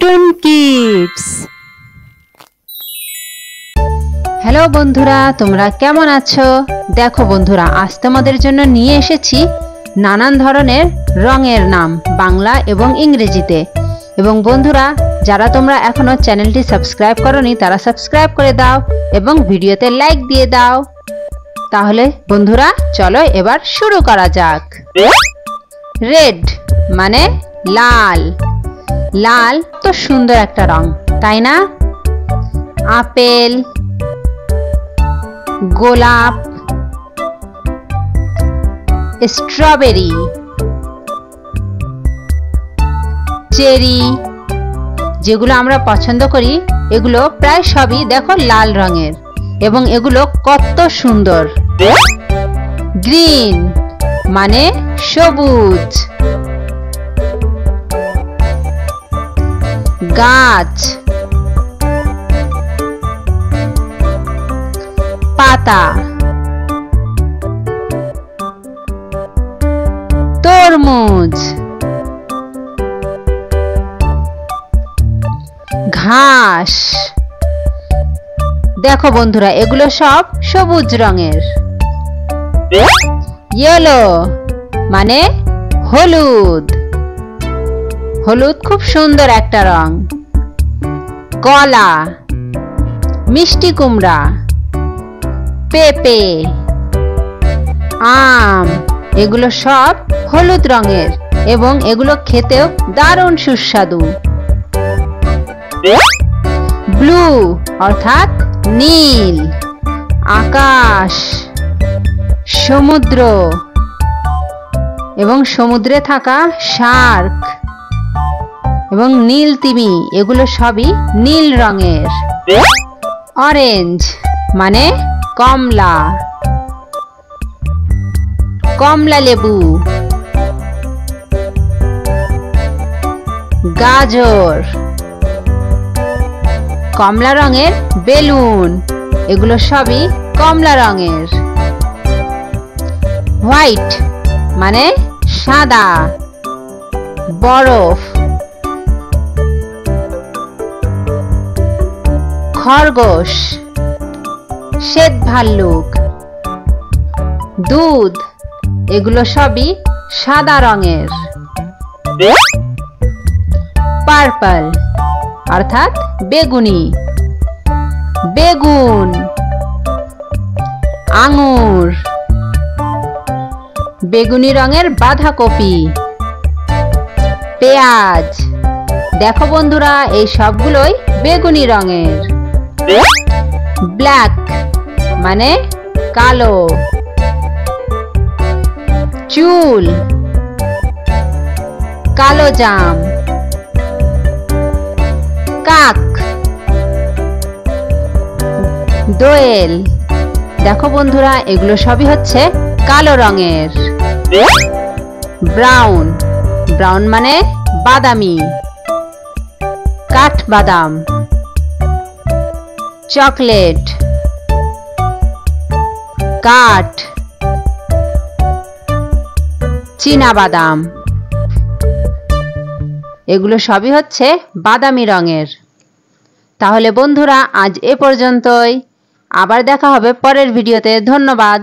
টুনটুন kids. Hello বন্ধুরা, তোমরা কেমন আছো? দেখো বন্ধুরা, আজ তোমাদের জন্য নিয়ে এসেছি নানান ধরনের রঙের নাম বাংলা এবং ইংরেজিতে। এবং বন্ধুরা, যারা তোমরা এখনো চ্যানেলটি সাবস্ক্রাইব করোনি তারা সাবস্ক্রাইব করে দাও এবং ভিডিওতে লাইক দিয়ে দাও। তাহলে বন্ধুরা চলো এবার শুরু করা যাক। রেড মানে লাল। লাল তো সুন্দর একটা রং, তাই না? আপেল, গোলাপ, স্ট্রবেরি, চেরি, যেগুলো আমরা পছন্দ করি এগুলো প্রায় সবই দেখো লাল রঙের এবং এগুলো কত সুন্দর। গ্রিন মানে সবুজ। গাছ, পাতা, তরমুজ, ঘাস। দেখো বন্ধুরা, এগুলো সব সবুজ রঙের। ইয়েলো মানে হলুদ। হলুদ খুব সুন্দর একটা রং। কলা, মিষ্টি কুমড়া, পেঁপে, আম, এগুলো সব হলুদ রঙের এবং এগুলো খেতেও দারুণ সুস্বাদু। ব্লু অর্থাৎ নীল। আকাশ, সমুদ্র এবং সমুদ্রে থাকা শার্ক এবং নীল তিমি, এগুলো সবই নীল রঙের। অরেঞ্জ মানে কমলা। কমলা লেবু, গাজর, কমলা রঙের বেলুন, এগুলো সবই কমলা রঙের। হোয়াইট মানে সাদা। বরফ, খরগোশ, শ্বেত ভাল্লুক, দুধ, এগুলো সবই সাদা রঙের। পার্পল অর্থাৎ বেগুনি। বেগুন, আঙুর, বেগুনি রঙের বাঁধাকপি, পেঁয়াজ। দেখো বন্ধুরা, এই সবগুলোই বেগুনি রঙের। ব্ল্যাক মানে কালো। চুল, কালো জাম, কাক, দোয়েল। দেখো বন্ধুরা, এগুলো সবই হচ্ছে কালো রঙের। ব্রাউন, ব্রাউন মানে বাদামি। কাঠবাদাম, চকলেট, কাঠ, চীনাবাদাম, এগুলো সবই হচ্ছে বাদামি রঙের। তাহলে বন্ধুরা, আজ এ পর্যন্তই। আবার দেখা হবে পরের ভিডিওতে। ধন্যবাদ।